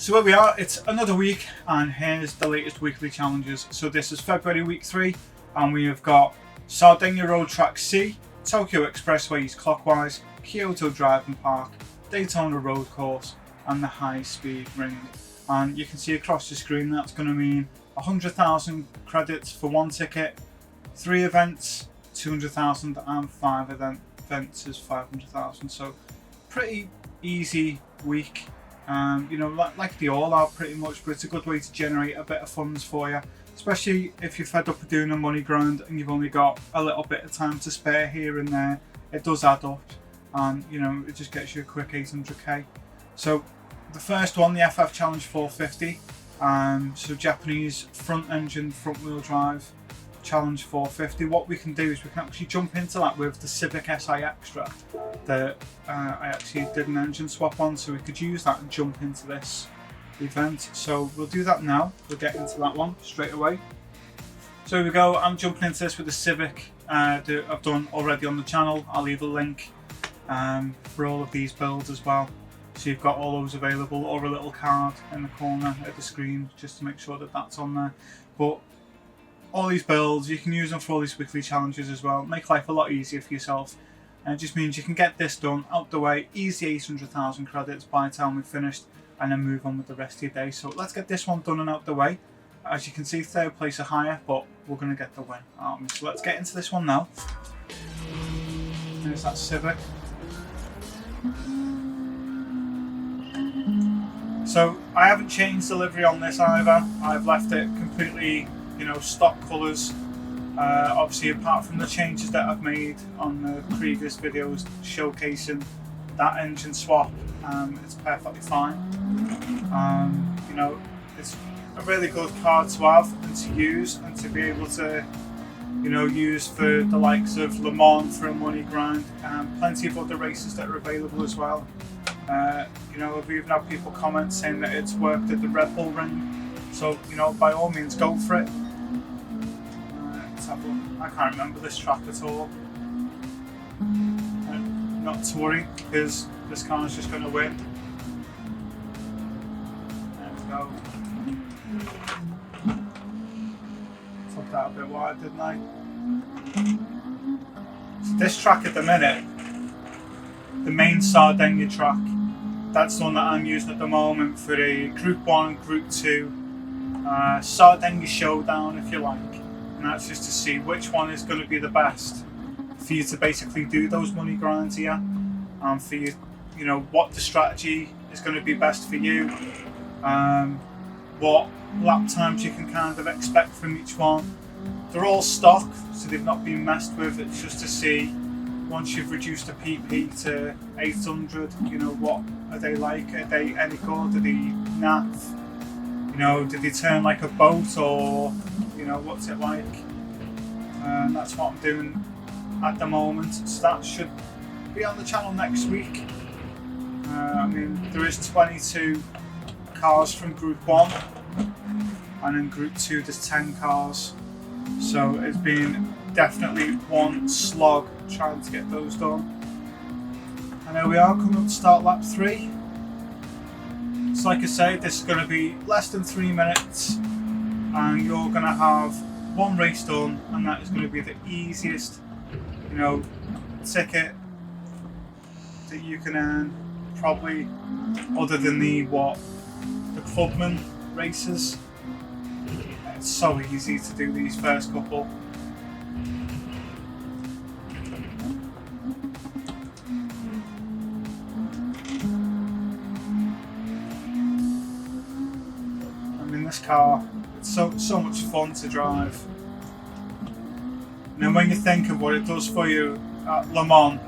So where we are, it's another week, and here's the latest weekly challenges. So this is February week 3, and we have got Sardinia Road Track C, Tokyo Expressways Clockwise, Kyoto Driving Park, Daytona Road Course, and the High Speed Ring. And you can see across the screen that's going to mean 100,000 credits for one ticket, 3 events, 200,000, and 5 events is 500,000. So pretty easy week. You know, like they all are pretty much, but it's a good way to generate a bit of funds for you, especially if you're fed up of doing a money grind and you've only got a little bit of time to spare here and there. It does add up, and you know, it just gets you a quick 800k. So the first one, the FF Challenge 450, so Japanese front engine, front wheel drive Challenge 450. What we can do is we can actually jump into that with the Civic Si Extra that I actually did an engine swap on, so we could use that and jump into this event. So we'll do that now. We'll get into that one straight away. So here we go. I'm jumping into this with the Civic that I've done already on the channel. I'll leave a link for all of these builds as well, so you've got all those available, or a little card in the corner of the screen just to make sure that that's on there. But all these builds, you can use them for all these weekly challenges as well. Make life a lot easier for yourself, and it just means you can get this done out the way, easy 800,000 credits by the time we've finished, and then move on with the rest of your day. So let's get this one done and out the way. As you can see, third place or higher, but we're going to get the win, aren't we? So let's get into this one now. There's that Civic. So I haven't changed delivery on this either. I've left it completely, you know, stock colours. Obviously, apart from the changes that I've made on the previous videos showcasing that engine swap, it's perfectly fine. You know, it's a really good car to have and to use, and to be able to, you know, use for the likes of Le Mans for a money grind, and plenty of other races that are available as well. You know, I've even had people comment saying that it's worked at the Red Bull Ring, so you know, by all means go for it. Let's have a look. I can't remember this track at all. Not to worry, because this car is just going to win. There we go. Took that a bit wide, didn't I? So this track at the minute, the main Sardinia track, that's the one that I'm using at the moment for a Group 1, Group 2 Sardinia showdown, if you like. And that's just to see which one is going to be the best for you to basically do those money grinds here, and for you, you know, what the strategy is going to be best for you, what lap times you can kind of expect from each one. They're all stock, so they've not been messed with. It's just to see, once you've reduced a PP to 800, you know, what are they like? Are they any good? Are they naff? You know, did they turn like a boat, or you know, what's it like? And that's what I'm doing at the moment. So that should be on the channel next week. I mean, there is 22 cars from Group 1, and in Group 2 there's 10 cars. So it's been definitely one slog trying to get those done. And here we are, coming up to start lap 3. So like I say, this is going to be less than 3 minutes, and you're going to have one race done, and that is going to be the easiest, you know, ticket that you can earn, probably, other than the Clubman races. It's so easy to do these first couple. This car, it's so much fun to drive. And then when you think of what it does for you at Le Mans,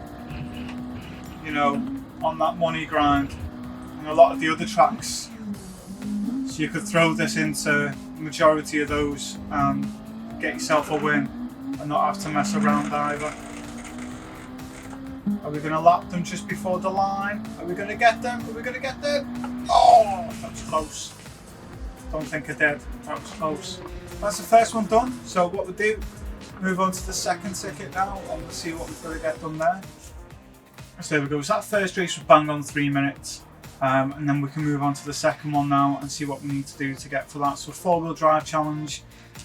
you know, on that money grind and a lot of the other tracks, so you could throw this into the majority of those and get yourself a win and not have to mess around either. Are we going to lap them just before the line? Are we going to get them? Are we going to get them? Oh, that was close. Don't think I did. That was close. That's the first one done. So what we do, move on to the second ticket now, and we'll see what we've got to get done there. So there we go. So that first race was bang on 3 minutes. And then we can move on to the second one now and see what we need to do to get for that. So 4-wheel drive challenge.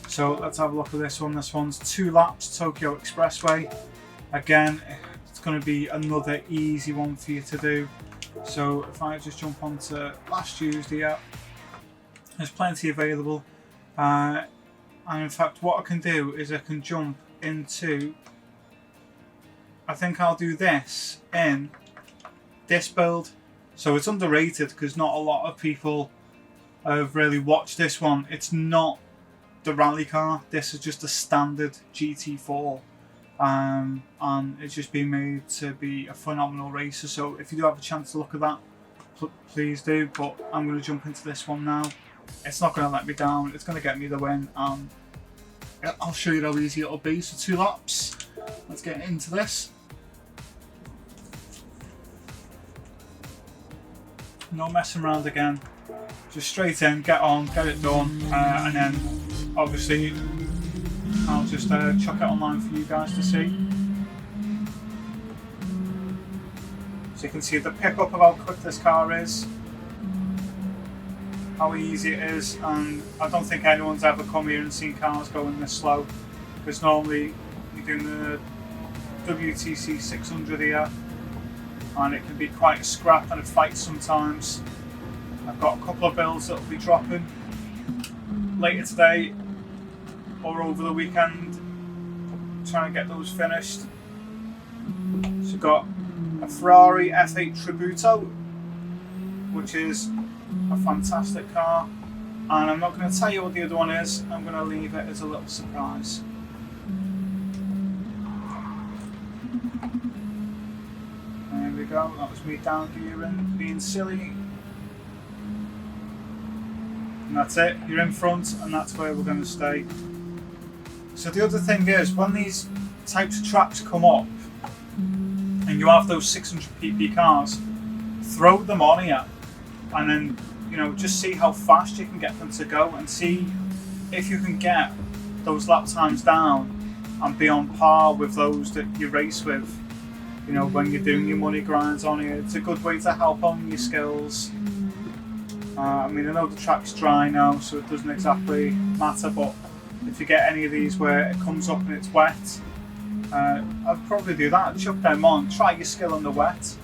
So let's have a look at this one. This one's 2 laps Tokyo Expressway. Again, it's going to be another easy one for you to do. So if I just jump onto last Tuesday, yeah, there's plenty available. And in fact, what I can do is I can jump into, I think I'll do this in this build. So it's underrated because not a lot of people have really watched this one. It's not the rally car. This is just a standard GT4. And it's just been made to be a phenomenal racer. So if you do have a chance to look at that, please do. But I'm going to jump into this one now. It's not going to let me down. It's going to get me the win. I'll show you how easy it'll be. So 2 laps. Let's get into this. No messing around again. Just straight in, get on, get it done, and then obviously I'll just chuck it online for you guys to see. So you can see the pickup of how quick this car is, how easy it is, and I don't think anyone's ever come here and seen cars going this slow, because normally you're doing the WTC 600 here, and it can be quite a scrap and a fight sometimes. I've got a couple of builds that will be dropping later today or over the weekend, trying to get those finished. So we've got a Ferrari F8 Tributo, which is a fantastic car, and I'm not going to tell you what the other one is. I'm going to leave it as a little surprise. There we go, that was me down gearing, being silly. And that's it, you're in front, and that's where we're going to stay. So the other thing is, when these types of tracks come up, and you have those 600 pp cars, throw them on here, and then, you know, just see how fast you can get them to go, and see if you can get those lap times down and be on par with those that you race with. You know, when you're doing your money grinds on here, it's a good way to help on your skills. I mean, I know the track's dry now, so it doesn't exactly matter, but if you get any of these where it comes up and it's wet, I'd probably do that. Chuck them on, try your skill on the wet.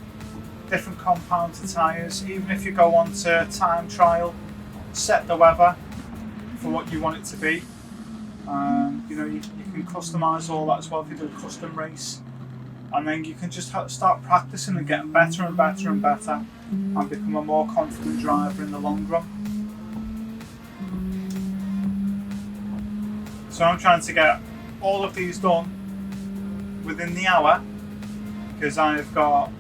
Different compound to tyres, even if you go on to time trial, set the weather for what you want it to be. You know, you can customise all that as well if you do a custom race. And then you can just start practicing and getting better and better and better, and become a more confident driver in the long run. So I'm trying to get all of these done within the hour, because I've got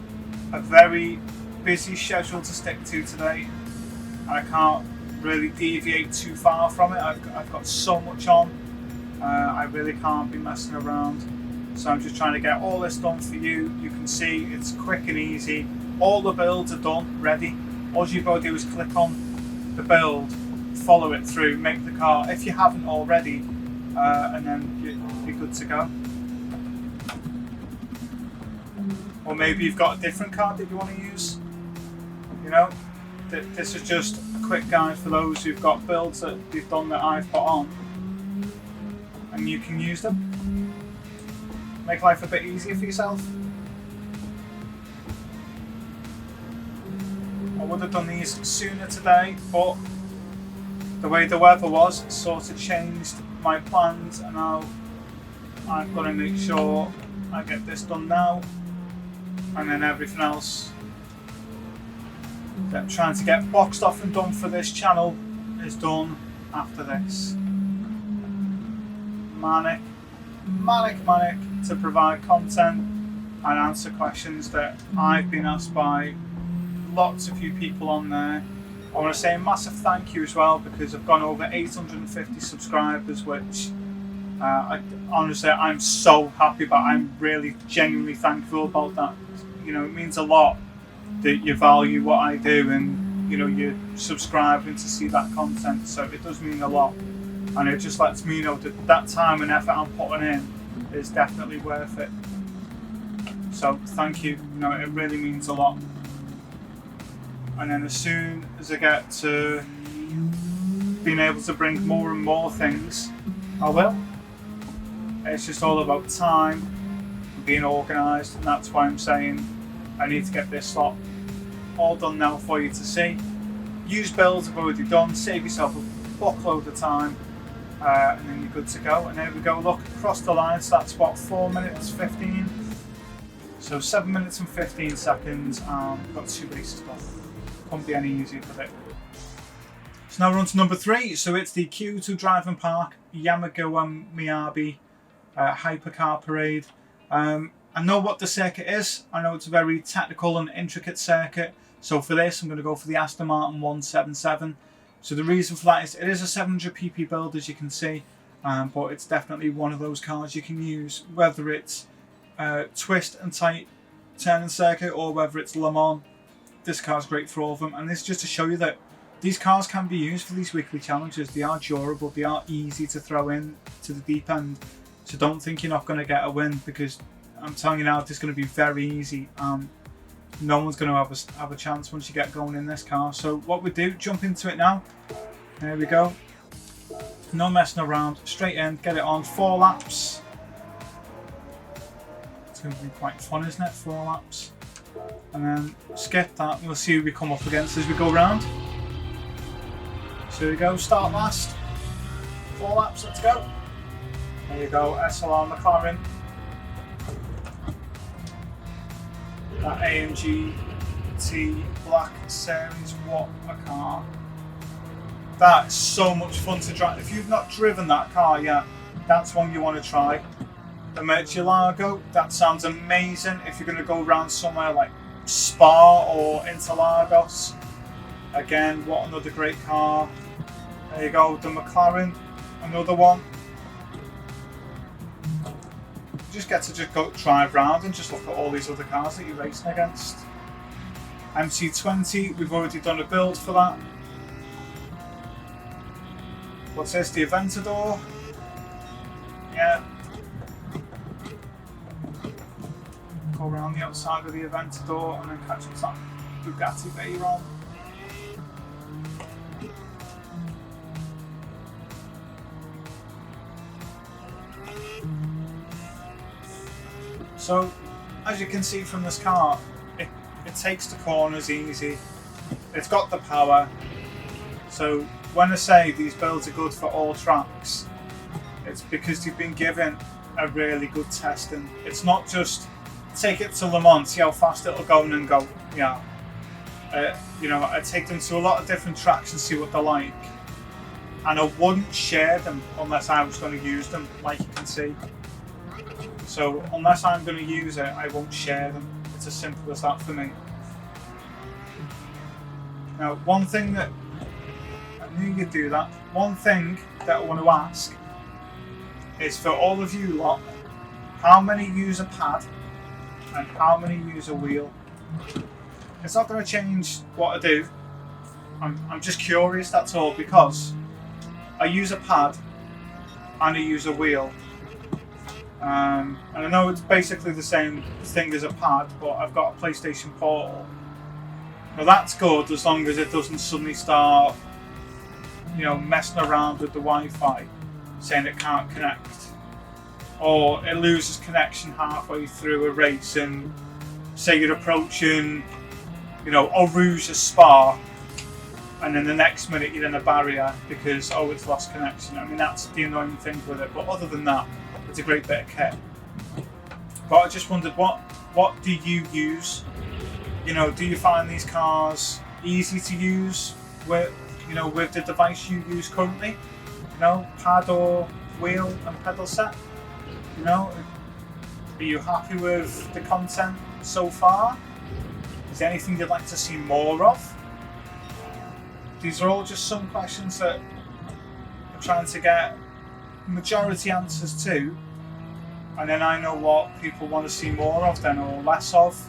a very busy schedule to stick to today, and I can't really deviate too far from it. I've got so much on, I really can't be messing around. So I'm just trying to get all this done for you. You can see it's quick and easy. All the builds are done, ready. All you've got to do is click on the build, follow it through, make the car, if you haven't already, and then you're good to go. Or maybe you've got a different car that you want to use. You know, this is just a quick guide for those who've got builds that they've done that I've put on, and you can use them. Make life a bit easier for yourself. I would have done these sooner today, but the way the weather was sort of changed my plans, and now I've got to make sure I get this done now, and then everything else that I'm trying to get boxed off and done for this channel is done after this. Manic to provide content and answer questions that I've been asked by lots of you people on there. I want to say a massive thank you as well, because I've gone over 850 subscribers, which honestly I'm so happy about. I'm really genuinely thankful about that. You know, it means a lot that you value what I do, and you know, you're subscribing to see that content, so it does mean a lot. And it just lets me know that time and effort I'm putting in is definitely worth it. So thank you. You know, it really means a lot. and then as soon as I get to being able to bring more and more things, I will. It's just all about time and being organised, and that's why I'm saying I need to get this slot all done now for you to see. Use builds I've already done, save yourself a buckload of time, and then you're good to go. And there we go, look, across the line, so that's what, 4 minutes 15? So 7 minutes and 15 seconds, and we've got 2 races done. Couldn't be any easier for it. So now we're on to number 3, so it's the Kyoto Driving Park Yamaguchi Miyabi Hypercar Parade. I know what the circuit is. I know it's a very technical and intricate circuit. So for this, I'm going to go for the Aston Martin 177. So the reason for that is it is a 700 pp build, as you can see, but it's definitely one of those cars you can use, whether it's twist and tight turning circuit or whether it's Le Mans. This car's great for all of them, and this is just to show you that these cars can be used for these weekly challenges. They are durable, they are easy to throw in to the deep end. So don't think you're not going to get a win, because I'm telling you now, it's going to be very easy. No one's going to have a chance once you get going in this car. So what we do, jump into it now. There we go. No messing around, straight in, get it on, 4 laps. It's going to be quite fun, isn't it? 4 laps. And then skip that, and we'll see who we come up against as we go round. So here we go, start last. 4 laps, let's go. There you go, SLR McLaren. That AMG T Black Series, what a car. That is so much fun to drive. If you've not driven that car yet, that's one you want to try. The Murcielago, that sounds amazing if you're going to go around somewhere like Spa or Interlagos. Again, what another great car. There you go, the McLaren, another one. You just get to go drive around and just look at all these other cars that you're racing against. MC20, we've already done a build for that. What's this, the Aventador? Yeah. Go around the outside of the Aventador and then catch up that Bugatti Veyron. So, as you can see from this car, it takes the corners easy. It's got the power. So when I say these builds are good for all tracks, it's because they've been given a really good testing. It's not just take it to Le Mans, see how fast it'll go and then go, yeah. You know, I take them to a lot of different tracks and see what they're like. And I wouldn't share them unless I was going to use them, like you can see. So unless I'm going to use it, I won't share them. It's as simple as that for me. Now, one thing that, I knew you'd do that, one thing that I want to ask is for all of you lot, how many use a pad and how many use a wheel? It's not going to change what I do. I'm just curious, that's all, because I use a pad and I use a wheel. And I know it's basically the same thing as a pad, but I've got a PlayStation Portal. Now that's good as long as it doesn't suddenly start, you know, messing around with the Wi-Fi, saying it can't connect. Or it loses connection halfway through a race and say you're approaching, you know, Eau Rouge or Spa, and then the next minute you're in a barrier because, oh, it's lost connection. I mean, that's the annoying thing with it, but other than that, it's a great bit of kit. But I just wondered, what do you use? You know, do you find these cars easy to use with, you know, with the device you use currently? You know, pad or wheel and pedal set? You know, are you happy with the content so far? Is there anything you'd like to see more of? These are all just some questions that I'm trying to get majority answers to, and then I know what people want to see more of then, or less of.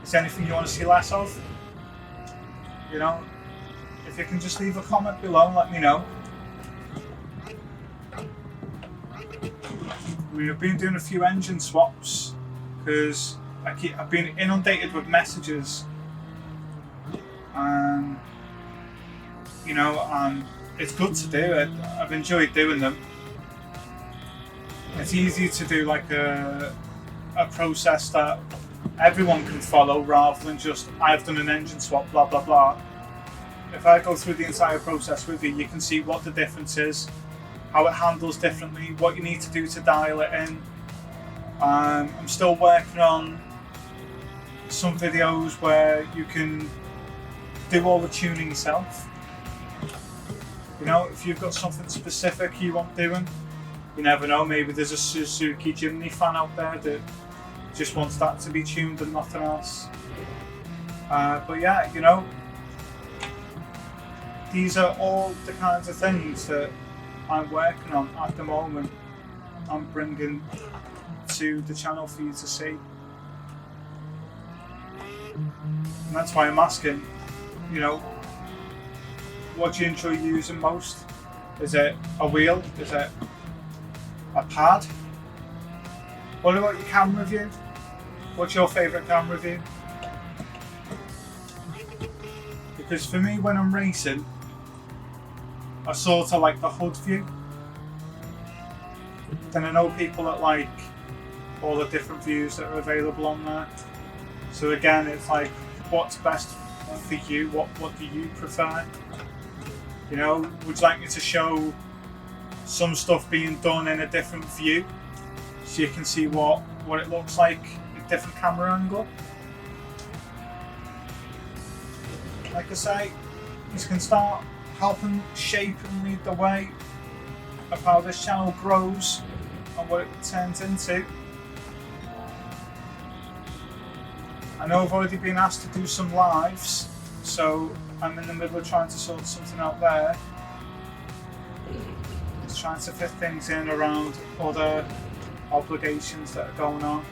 Is there anything you want to see less of? You know, if you can just leave a comment below and let me know. We've been doing a few engine swaps because I've been inundated with messages You know, and it's good to do. I've enjoyed doing them. It's easy to do like a process that everyone can follow rather than just I've done an engine swap, blah blah blah. If I go through the entire process with you, you can see what the difference is, how it handles differently, what you need to do to dial it in. I'm still working on some videos where you can do all the tuning yourself. You know, if you've got something specific you want doing, you never know, maybe there's a Suzuki Jimny fan out there that just wants that to be tuned and nothing else. But yeah, you know, these are all the kinds of things that I'm working on at the moment. I'm bringing to the channel for you to see. And that's why I'm asking, you know, what do you enjoy using most? Is it a wheel? Is it a pad? What about your camera view? What's your favourite camera view? Because for me, when I'm racing, I sort of like the HUD view. Then I know people that like all the different views that are available on there. So again, it's like, what's best for you? What do you prefer? You know, would you like me to show some stuff being done in a different view so you can see what it looks like in a different camera angle? Like I say, you can start helping shape and lead the way of how this channel grows and what it turns into. I know I've already been asked to do some lives, so I'm in the middle of trying to sort something out there. Just trying to fit things in around other obligations that are going on.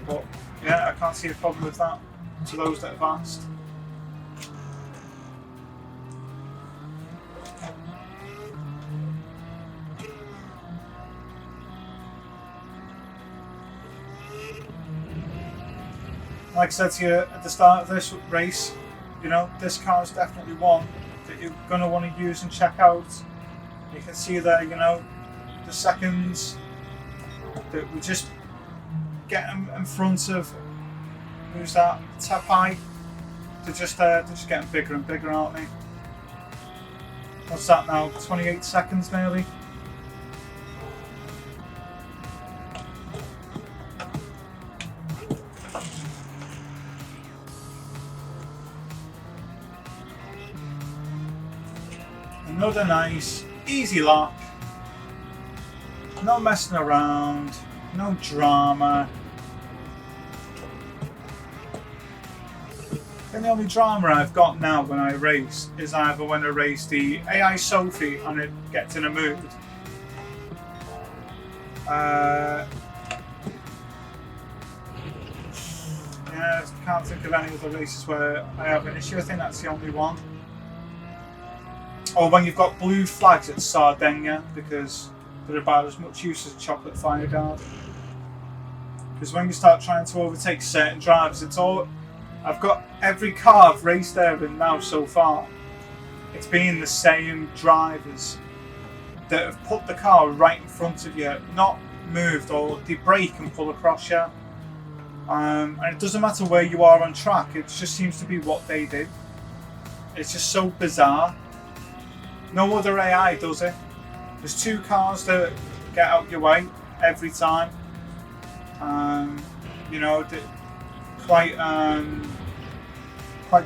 But yeah, I can't see a problem with that to those that have asked. Like I said to you at the start of this race, you know, this car is definitely one that you're going to want to use and check out. You can see there, you know, the seconds that we just get in front of, who's that, Tapai. They're just getting bigger and bigger, aren't they? What's that now, 28 seconds nearly? Another nice, easy lap. No messing around, no drama. And the only drama I've got now when I race is either when I race the AI Sophie and it gets in a mood. Yeah, I can't think of any other races where I have an issue. I think that's the only one. Or when you've got blue flags at Sardinia, because they're about as much use as a chocolate fire guard. Because when you start trying to overtake certain drivers, it's all... I've got every car I've raced there in now so far. It's been the same drivers that have put the car right in front of you, not moved, or they brake and pull across you. And it doesn't matter where you are on track, it just seems to be what they do. It's just so bizarre. No other AI does it. There's two cars that get out your way every time. You know, quite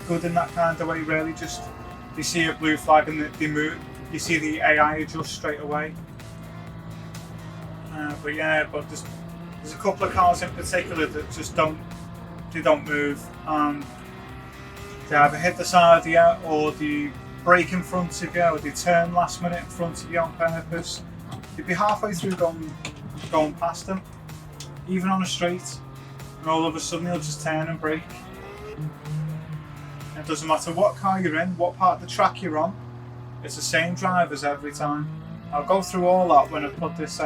good in that kind of way, really. Just you see a blue flag and they move. You see the AI adjust straight away. But there's a couple of cars in particular that just don't move. They either hit the side of you or they brake in front of you, or they turn last minute in front of you on purpose. You'd be halfway through going past them, even on a straight, and all of a sudden they'll just turn and brake. It doesn't matter what car you're in, what part of the track you're on, it's the same drivers every time. I'll go through all that when I put this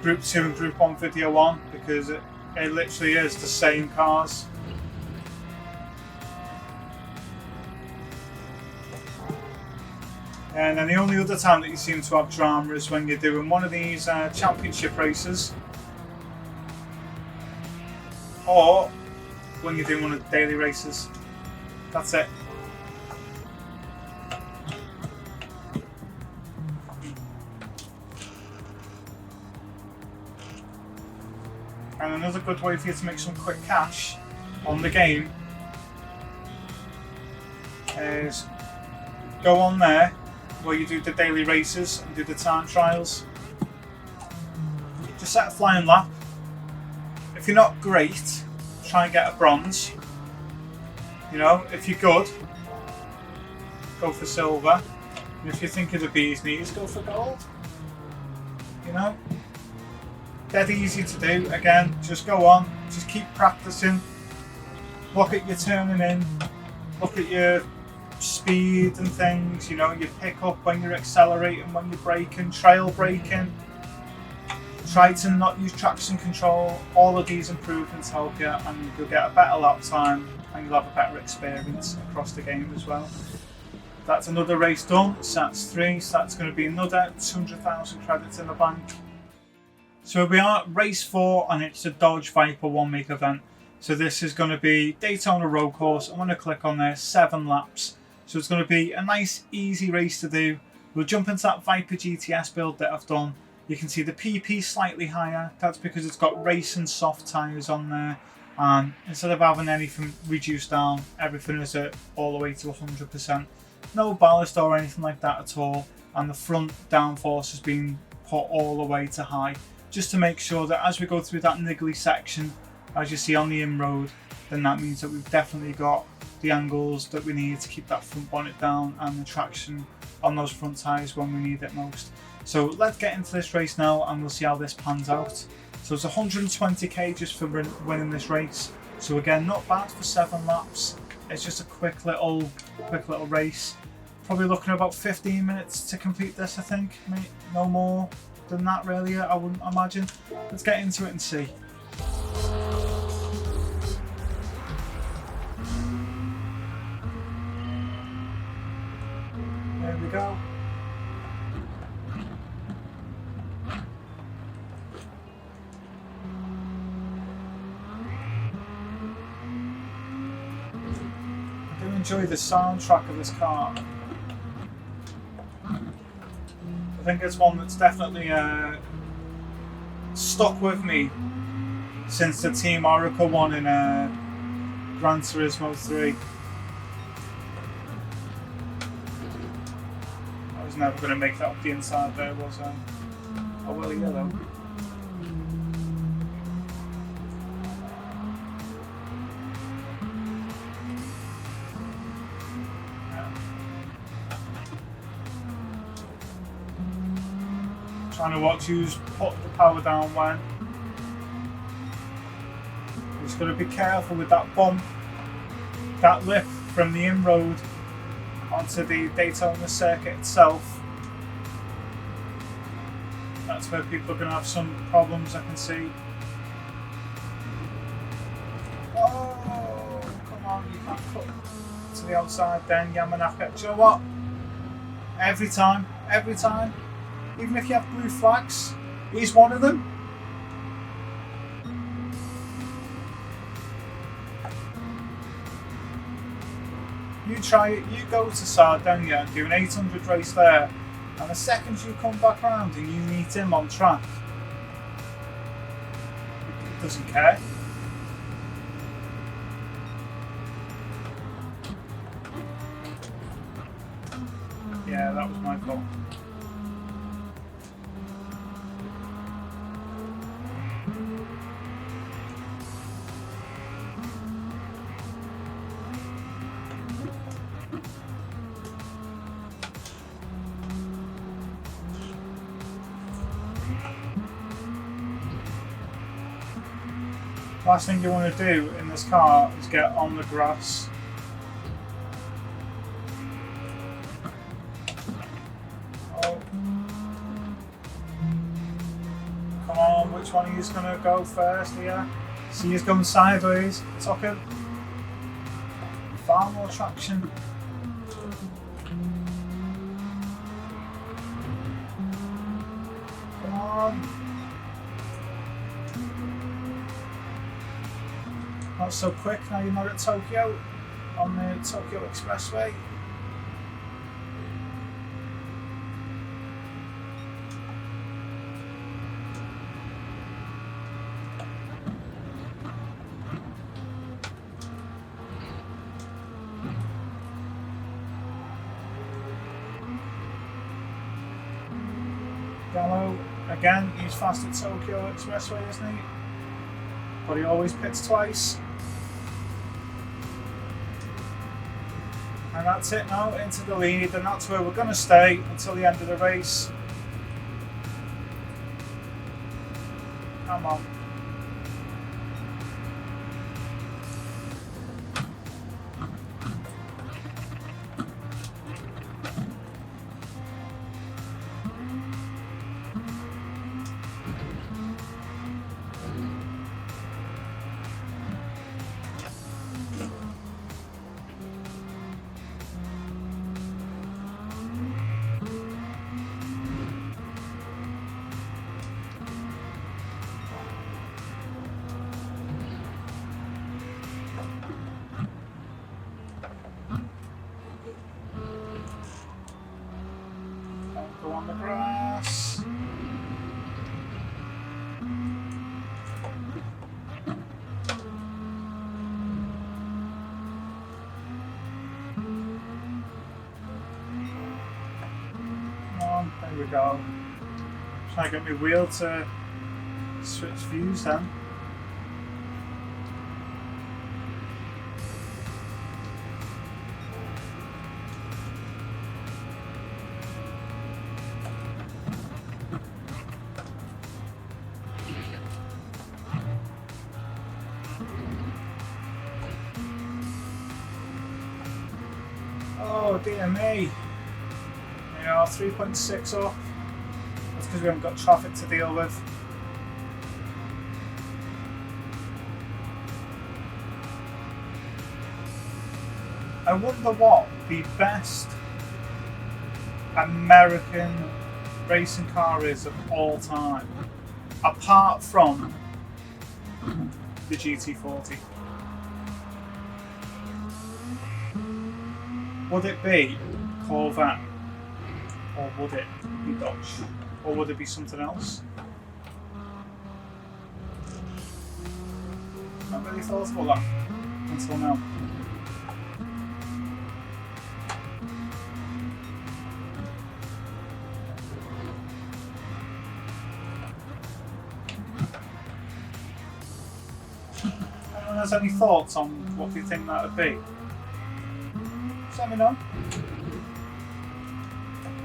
Group 2 and Group 1 video on, because it literally is the same cars. And then the only other time that you seem to have drama is when you're doing one of these championship races, or when you're doing one of the daily races. That's it. And another good way for you to make some quick cash on the game is go on there where you do the daily races and do the time trials. Just set a flying lap. If you're not great, try and get a bronze. You know, if you're good, go for silver. And if you think of the bee's knees, go for gold. You know? Dead easy to do. Again, just go on, just keep practicing. Look at your turning in, look at your speed and things, you know, you pick up when you're accelerating, when you're braking, trail braking. Try to not use traction control. All of these improvements help you, and you'll get a better lap time and you'll have a better experience across the game as well. That's another race done. So that's 3, so that's going to be another 200,000 credits in the bank. So we are at race 4, and it's a Dodge Viper 1 week event. So this is going to be Daytona road course. I'm going to click on there, 7 laps. So it's going to be a nice easy race to do. We'll jump into that Viper GTS build that I've done. You can see the PP slightly higher. That's because it's got race and soft tyres on there. And instead of having anything reduced down, everything is at all the way to 100%. No ballast or anything like that at all. And the front downforce has been put all the way to high, just to make sure that as we go through that niggly section, as you see on the in-road, then that means that we've definitely got the angles that we need to keep that front bonnet down and the traction on those front tyres when we need it most. So let's get into this race now and we'll see how this pans out. So it's 120k just for winning this race. So again, not bad for 7 laps. It's just a quick little race. Probably looking at about 15 minutes to complete this, I think. No more than that really, I wouldn't imagine. Let's get into it and see. There we go. I do enjoy the soundtrack of this car. I think it's one that's definitely stuck with me since the Team Oracle one in Gran Turismo 3. I was never going to make that up the inside there, was I? Oh well, yeah though. Trying to watch who's put the power down when. Just got to be careful with that bump, that lift from the in-road onto the Daytona circuit itself. That's where people are going to have some problems, I can see. Oh, come on, you can't cut to the outside then, Yamanaka. Do you know what? Every time, even if you have blue flags, he's one of them. You try it, you go to Sardinia and do an 800 race there, and the second you come back around and you meet him on track, he doesn't care. Yeah, that was my fault. Last thing you want to do in this car is get on the grass. Oh. Come on, which one of you is going to go first here? See, he's going sideways. Took him. Far more traction. go. Not so quick now you're not at Tokyo, on the Tokyo Expressway. Gallo, again, he's fast at Tokyo Expressway, isn't he? But he always pits twice. And that's it now, into the lead, and that's where we're going to stay until the end of the race. Come on. Go on the grass. Come on, there we go. Trying to get my wheel to switch views then. Oh dear me. We are 3.6 off. That's because we haven't got traffic to deal with. I wonder what the best American racing car is of all time, apart from the GT40. Would it be Corvette, or would it be Dodge, or would it be something else? Not really thought about that until now. Anyone has any thoughts on what you think that would be? Just let me know.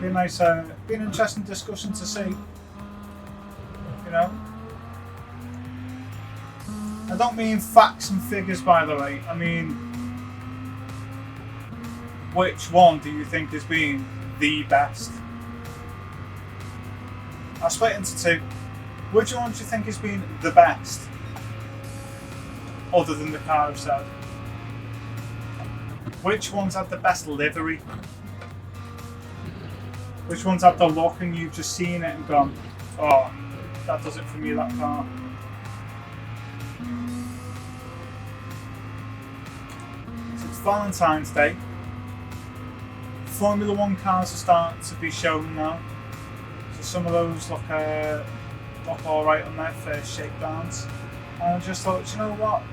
Be a nice, be an interesting discussion to see. You know. I don't mean facts and figures, by the way. I mean, which one do you think has been the best? I'll split into two. Which one do you think has been the best? Other than the car I've said. Which ones had the best livery? Which ones had the look and you've just seen it and gone, oh, that does it for me, that car. So it's Valentine's Day. Formula 1 cars are starting to be shown now. So some of those look alright on their first shakedowns. And I just thought, you know what?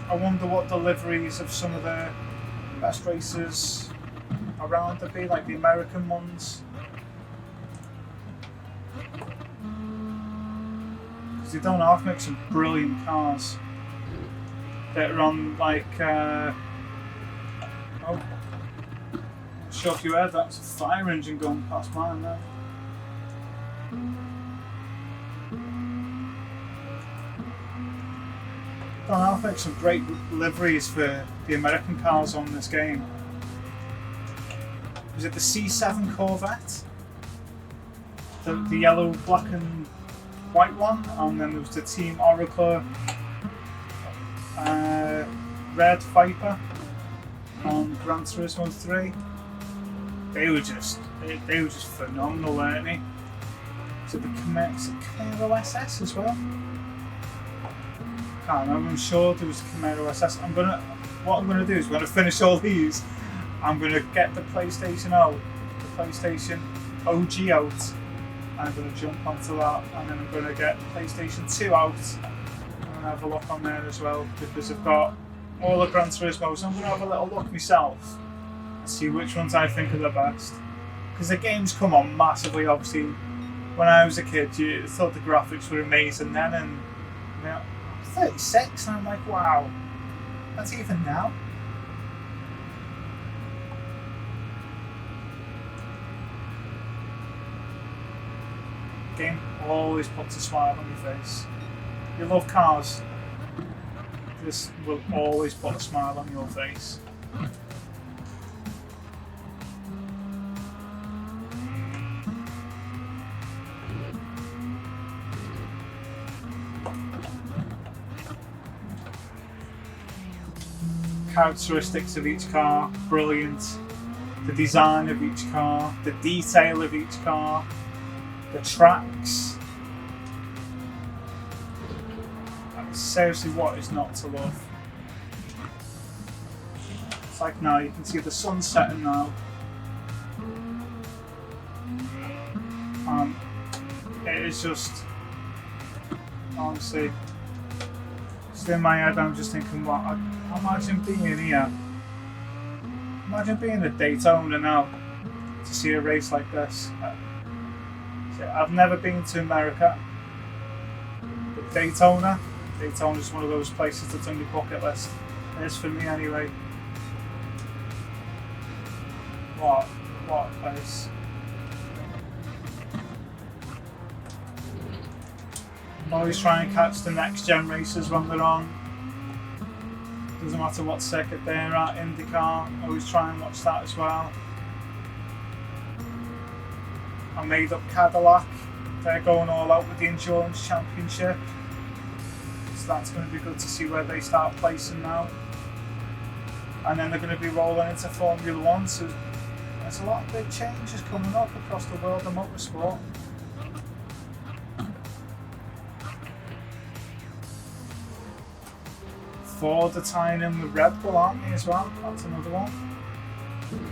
I wonder what the liveries of some of the best racers around would be, like the American ones. Because they don't have to make some brilliant cars that are on like, oh, not sure if you heard that, it's a fire engine going past mine now. I'll make some great liveries for the American cars on this game. Was it the C7 Corvette? The yellow, black and white one, and then there was the Team Oracle Red Viper on Gran Turismo 3. They were just phenomenal, weren't they? Is it the Camaro SS as well? Can't remember. I'm sure there was Camaro SS. What I'm gonna do is I'm gonna finish all these. I'm gonna get the PlayStation out, the PlayStation OG out. I'm gonna jump onto that, and then I'm gonna get PlayStation 2 out and have a look on there as well, because I've got all the Gran Turismos. I'm gonna have a little look myself and see which ones I think are the best. Because the games come on massively. Obviously, when I was a kid, you thought the graphics were amazing then, and you know, I'm 36, and I'm like, wow, that's even now. Game always puts a smile on your face. You love cars, this will always put a smile on your face. Characteristics of each car, brilliant. The design of each car, the detail of each car, the tracks. Seriously, what is not to love? It's like now you can see the sun setting now. It is just, honestly, just in my head I'm just thinking, what, I imagine being here. Imagine being at Daytona now to see a race like this. I've never been to America, but Daytona is one of those places that's on your bucket list. It is for me anyway. What a place. Always try and catch the next gen races when they're on. Doesn't matter what circuit they're at, IndyCar, always try and watch that as well. I made up Cadillac, they're going all out with the Endurance Championship. So that's going to be good to see where they start placing now. And then they're going to be rolling into Formula 1, so there's a lot of big changes coming up across the world of motorsport. Ford are tying in with Red Bull, aren't they, as well? That's another one.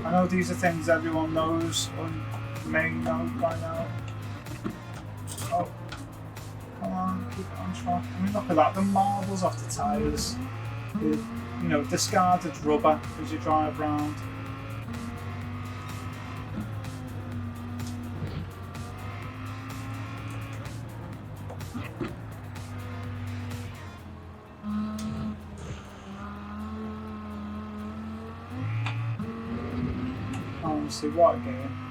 I know these are things everyone knows or may know by now. Oh, come on, keep it on track. I mean, look at that, the marbles off the tyres. The, discarded rubber as you drive around. Honestly, what a game.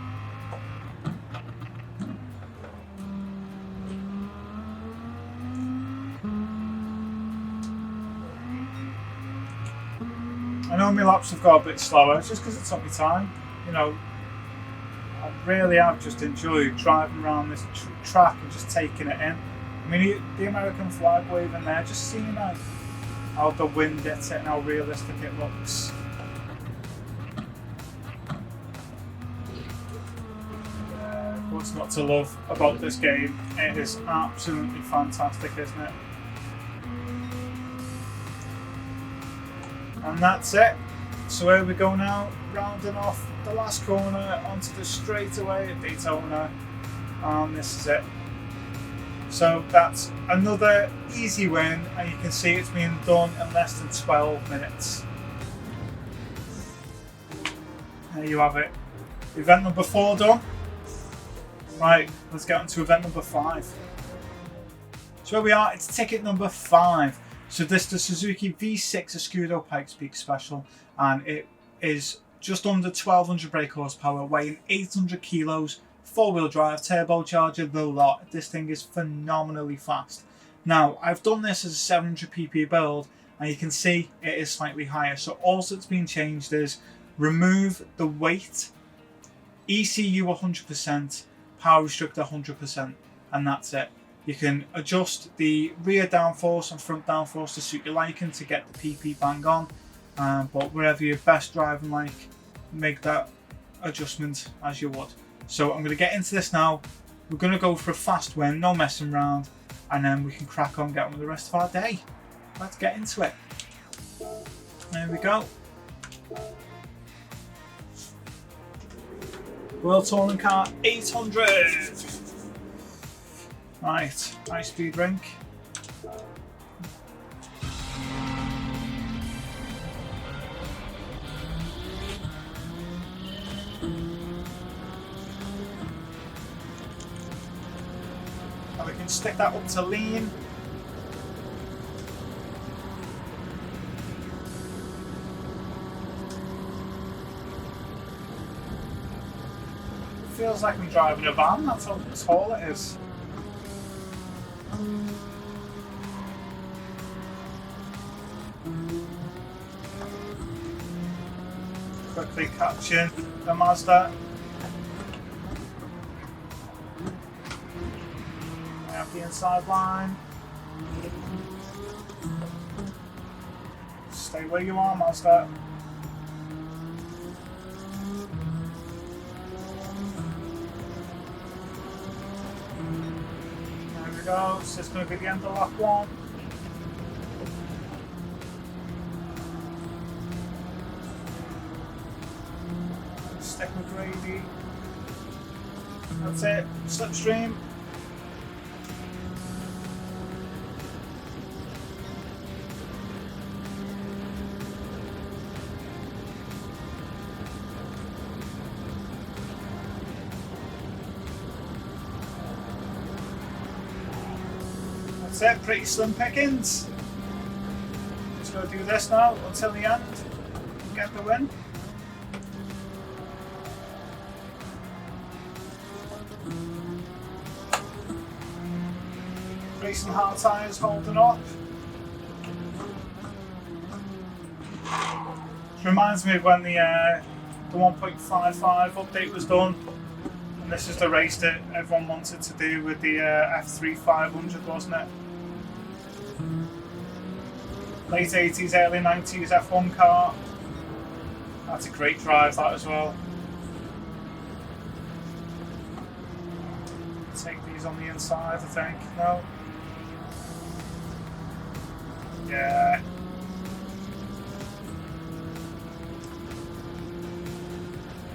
I know my laps have got a bit slower, it's just because it took me time. I really have just enjoyed driving around this track and just taking it in. I mean, the American flag waving there, just seeing how the wind gets it and how realistic it looks. What's not to love about this game? It is absolutely fantastic, isn't it? And that's it. So here we go now, rounding off the last corner onto the straightaway at Daytona, and this is it. So that's another easy win, and you can see it's being done in less than 12 minutes. There you have it. Event number 4 done. Right, let's get on to event number 5. So here we are, it's ticket number 5. So this is the Suzuki V6 Escudo Pikes Peak Special, and it is just under 1200 brake horsepower, weighing 800 kilos, 4-wheel drive, turbocharger, the lot. This thing is phenomenally fast. Now, I've done this as a 700 pp build, and you can see it is slightly higher. So all that's been changed is remove the weight, ECU 100%, power restrictor 100%, and that's it. You can adjust the rear downforce and front downforce to suit your liking to get the PP bang on, but wherever you're best driving make that adjustment as you would. So I'm going to get into this now We're going to go for a fast win, no messing around, and then we can crack on, get on with the rest of our day. Let's get into it. There we go. World Touring Car 800. Right, high speed rink. And we can stick that up to lean. Feels like I'm driving a van, that's how tall it is. Quickly catching the Mazda. I have the inside line. Stay where you are, Mazda. Go. So it's going to be the end of lap one. Stick with Grady. That's it. Slipstream. That's it, pretty slim pickings. Just going to do this now until the end. Get the win. Racing hard tyres holding up. Reminds me of when the 1.55 update was done. And this is the race that everyone wanted to do with the F3 500, wasn't it? Late 80s, early 90s F1 car. That's a great drive, that as well. Take these on the inside, I think. No? Yeah.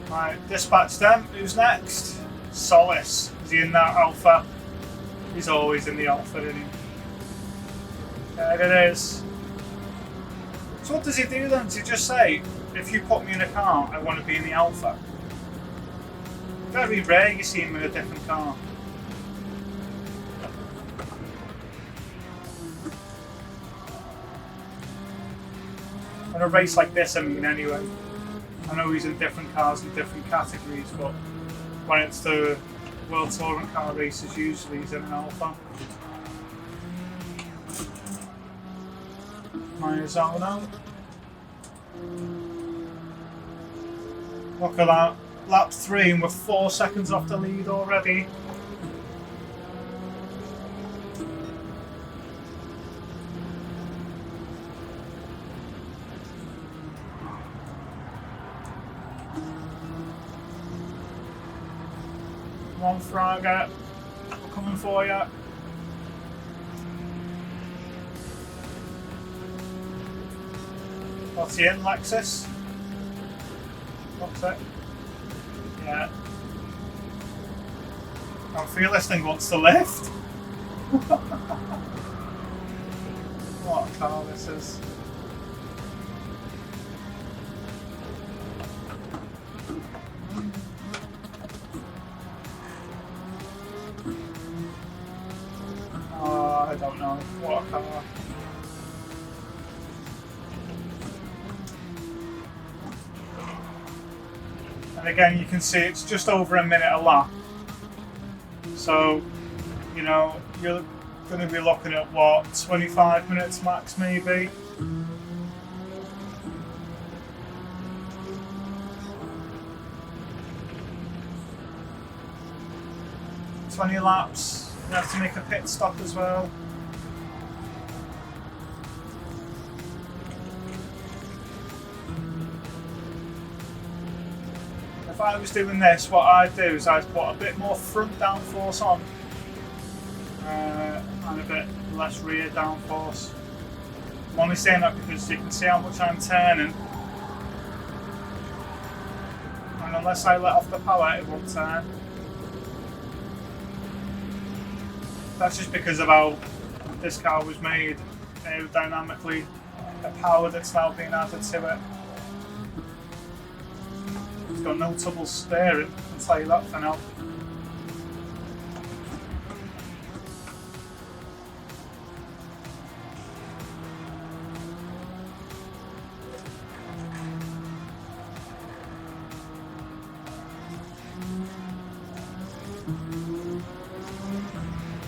Right, dispatch them. Who's next? Solace. Is he in that Alpha? He's always in the Alpha, isn't he? There it is. So what does he do then? Does he just say, if you put me in a car, I want to be in the Alpha? Very rare you see him in a different car. On a race like this, I mean, anyway. I know he's in different cars in different categories, but when it's the World Touring Car races, usually he's in an Alpha. Marzano. Look at that. Lap 3 and we're 4 seconds off the lead already. Come on, Fraga. We're coming for you. What's he in, Lexus? What's it? Yeah. I feel this thing wants to lift. What a car this is. Oh, I don't know. What a car. And again, you can see it's just over a minute a lap. So, you know, you're going to be looking at what, 25 minutes max maybe? "20 laps, you have to make a pit stop as well." If if I was doing this, what I'd do is I'd put a bit more front downforce on and a bit less rear downforce. I'm only saying that because you can see how much I'm turning, and unless I let off the power it won't turn. That's just because of how this car was made aerodynamically, the power that's now being added to it. It's got no trouble steering, I'll tell you that for now.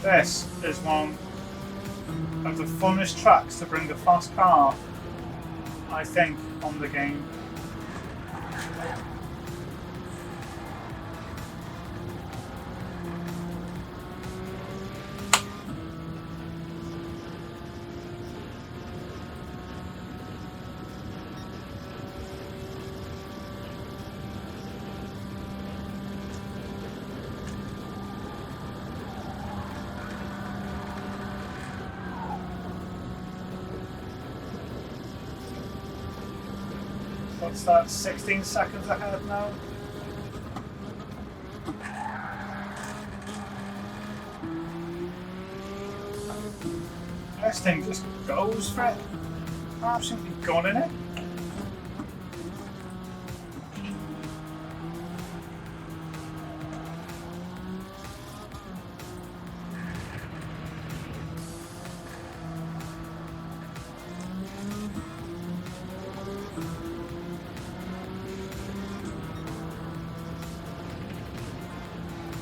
This is one of the funnest tracks to bring a fast car, I think, on the game. What's that, 16 seconds ahead now? This thing just goes for it. Absolutely gunning it.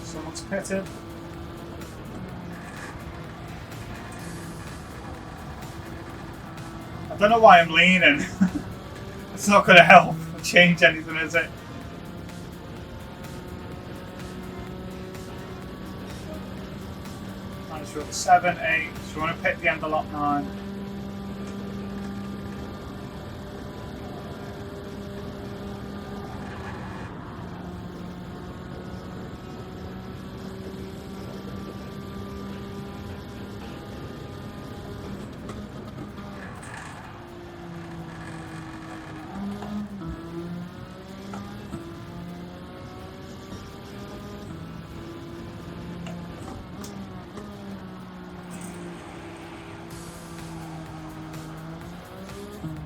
Someone's pitted. I don't know why I'm leaning. It's not going to help or change anything, is it? Nice roll 7, 8. So we want to pick the end of lap 9.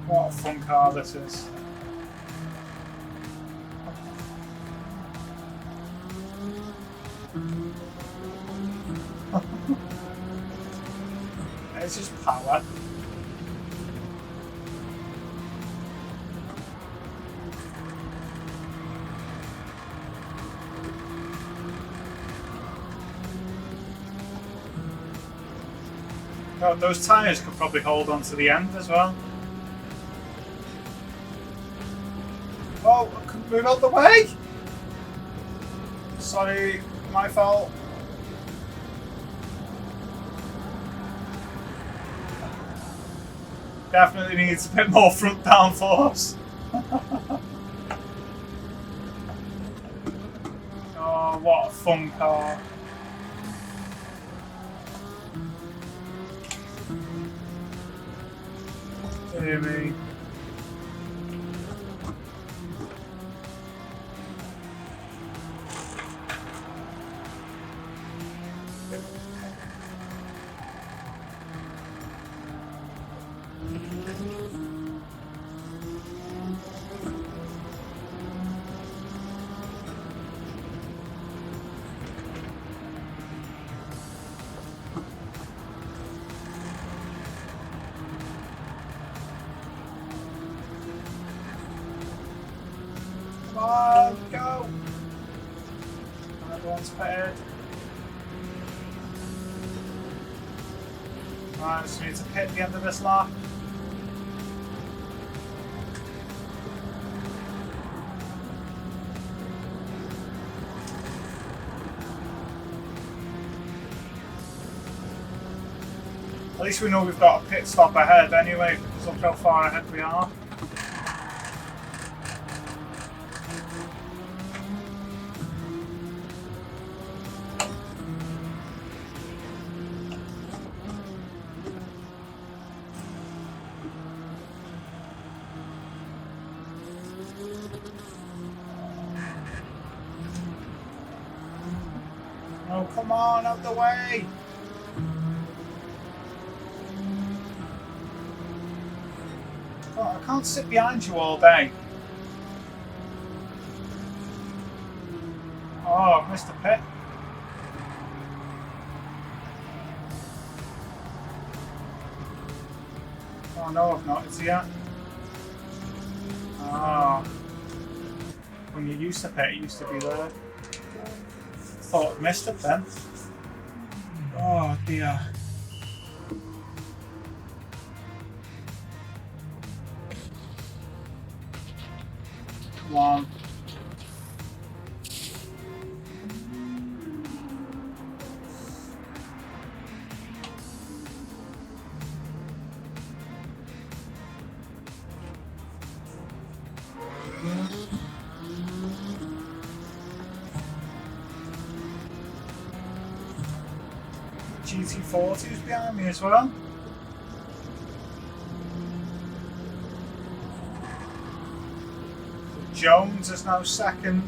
What a fun car this is. It's just power. Oh, those tyres could probably hold on to the end as well. Oh, I couldn't move out the way! Sorry, my fault. Definitely needs a bit more front downforce. Oh, what a fun car. Dear me. Come on, go! Everyone's paired. Right, just need to hit the end of this lap. At least we know we've got a pit stop ahead anyway, because look how far ahead we are. Oh, come on, out the way! Oh, I can't sit behind you all day. Oh, I've missed a pit. Oh no, I've not. Is he at? Ah. When you used to pit, it used to be there. Thought I'd missed it then. Oh dear. Come on. GT40 is behind me as well. Jones is now second.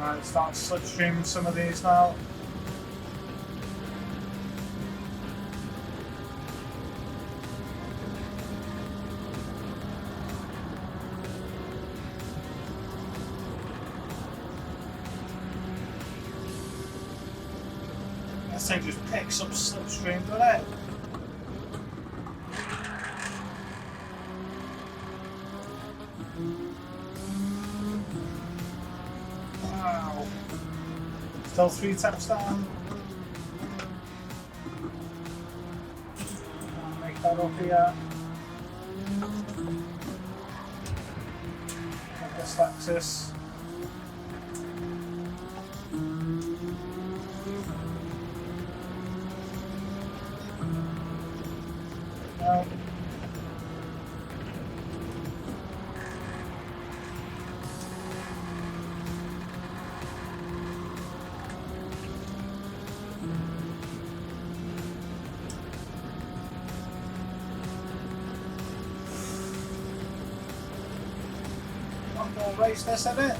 Alright, start slipstreaming some of these now. This thing just picks up slipstream, doesn't it? Wow. Still 3 taps down. I'll make that up here. Get this Lexus. No. One more race this, isn't it?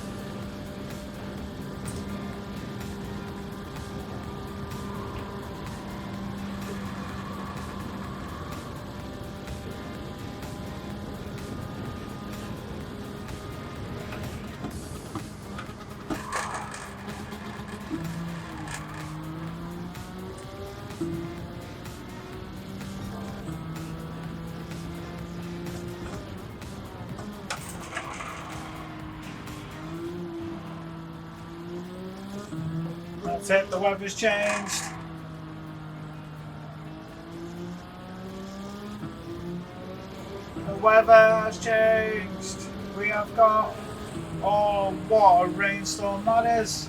That's it, the weather's changed. The weather has changed. We have got, oh, what a rainstorm that is.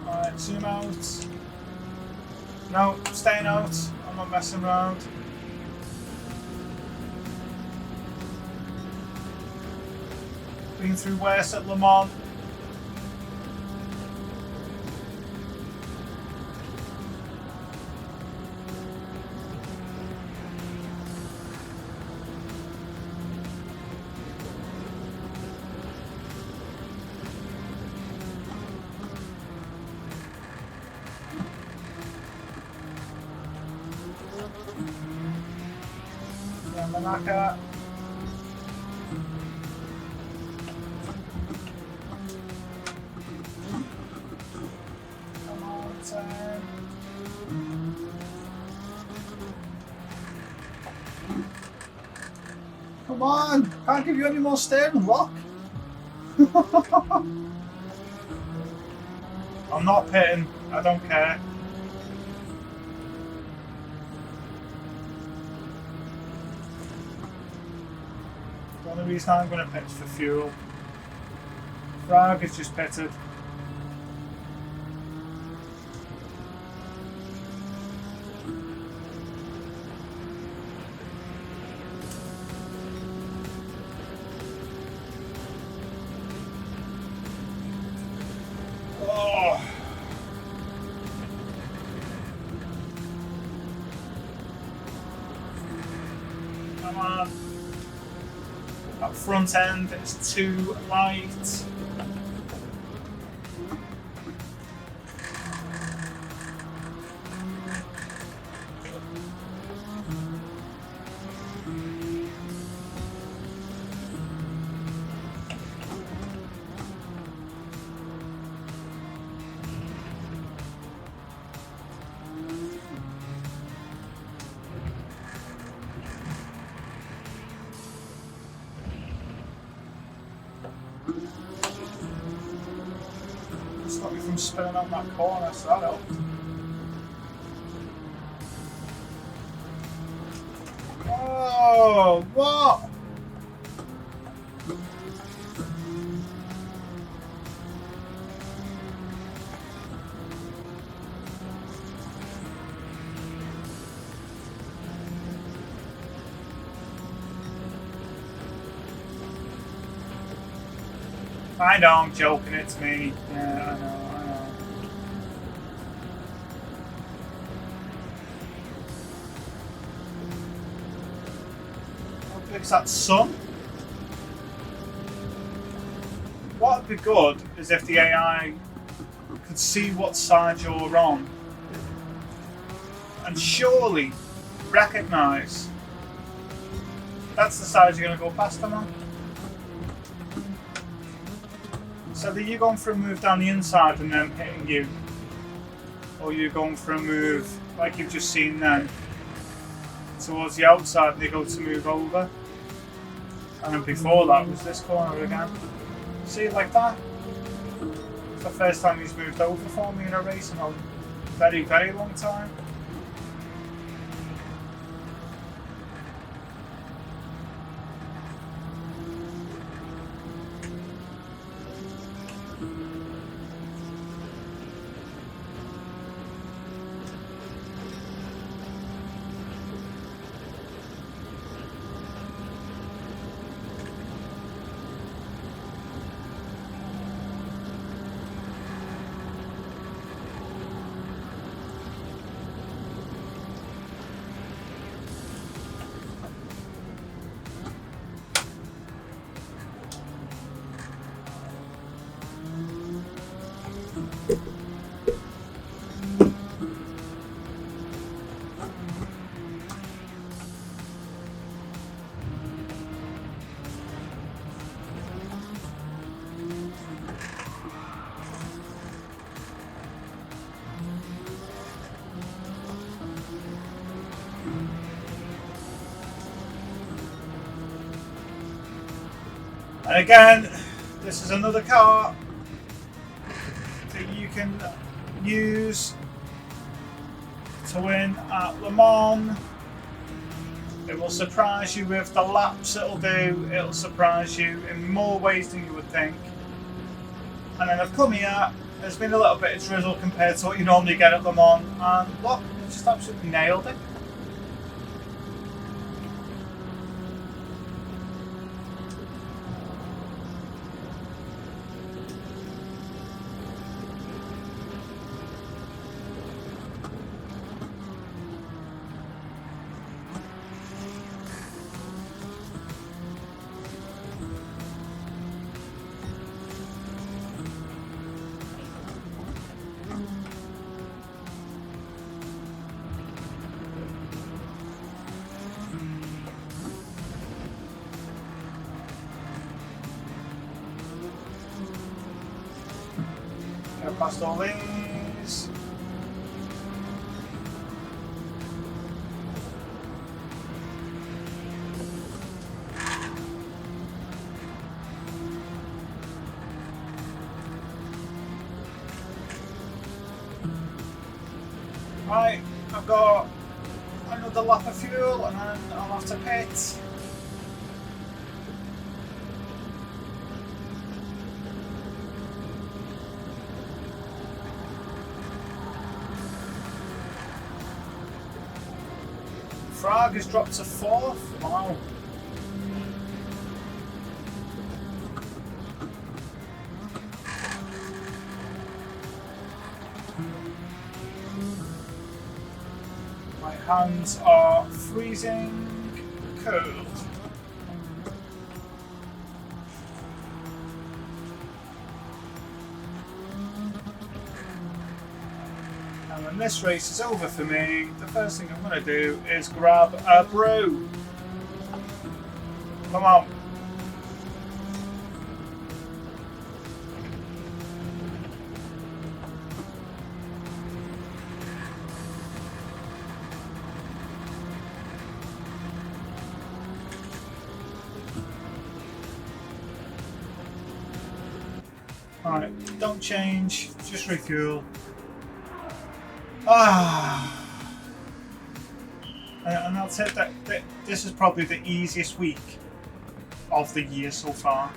Alright, zoom out. No, staying out. I'm not messing around. Been through worse at Le Mans. Yamanaka. Come on, Sam. Come on! Can't give you any more steering lock. I'm not pitting. I don't care. The only reason I'm going to pit is for fuel. Frag is just pitted. Come on. That front end is too light. Stop me from spinning up that corner, so that helped. Oh, what? I know, I'm joking, it's me. Yeah, I know. How big's that sun? What would be good is if the AI could see what side you're on and surely recognise that's the side you're going to go past them on. So that you're going for a move down the inside and them hitting you, or you're going for a move like you've just seen then towards the outside and they go to move over. And then before that was this corner again. See, like that? It's the first time he's moved over for me in a race in a very, very long time. And again, this is another car that you can use to win at Le Mans. It will surprise you with the laps it'll do. It'll surprise you in more ways than you would think. And then I've come here, there's been a little bit of drizzle compared to what you normally get at Le Mans, and look, it's just absolutely nailed it. Past all these. Right, I've got another lap of fuel and then I'll have to pit. Frag has dropped to 4th. Wow. My hands are freezing cold. And when this race is over for me, the first thing I'm going to do is grab a brew. Come on. Alright, don't change, just refuel. And that's it. This is probably the easiest week of the year so far.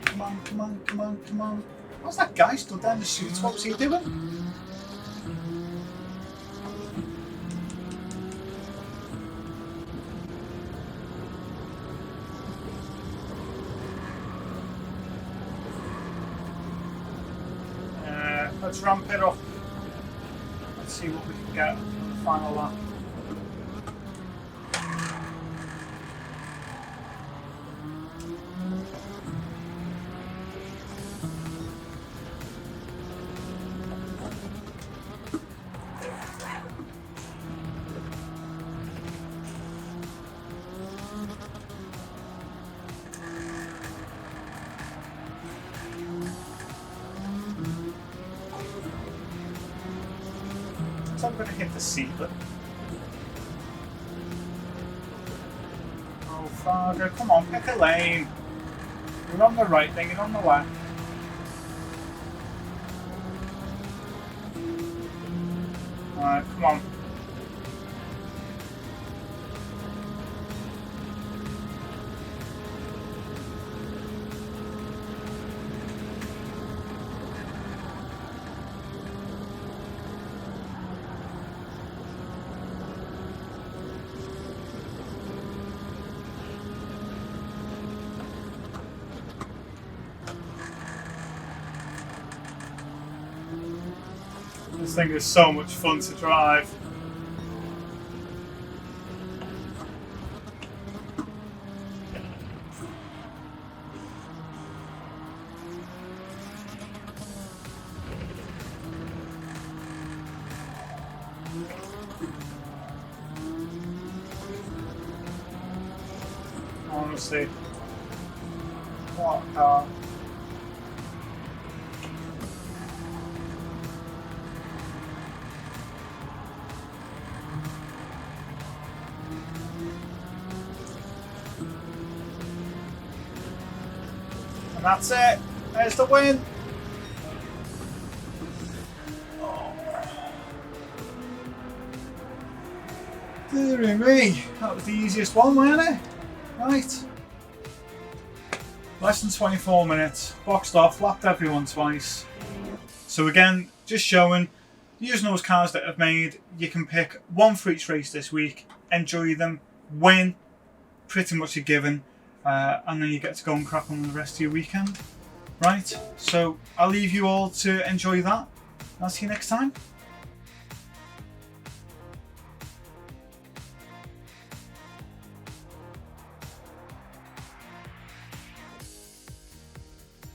Come on, come on, come on, come on. What's that guy stood there in the suits? What was he doing? Let's ramp it up. Let's see what we can get on the final lap. So I'm going to hit the ceiling. Oh, Fargo, come on, pick a lane. You're on the right, then you're on the left. Alright, come on. This thing is so much fun to drive. Honestly, what a car. And that's it. There's the win. Oh. Dearie me. That was the easiest one, wasn't it? Right. Less than 24 minutes. Boxed off. Lapped everyone twice. So again, just showing, using those cars that I've made, you can pick one for each race this week. Enjoy them. Win. Pretty much a given. And then you get to go and crack on with the rest of your weekend. Right, so I'll leave you all to enjoy that. I'll see you next time.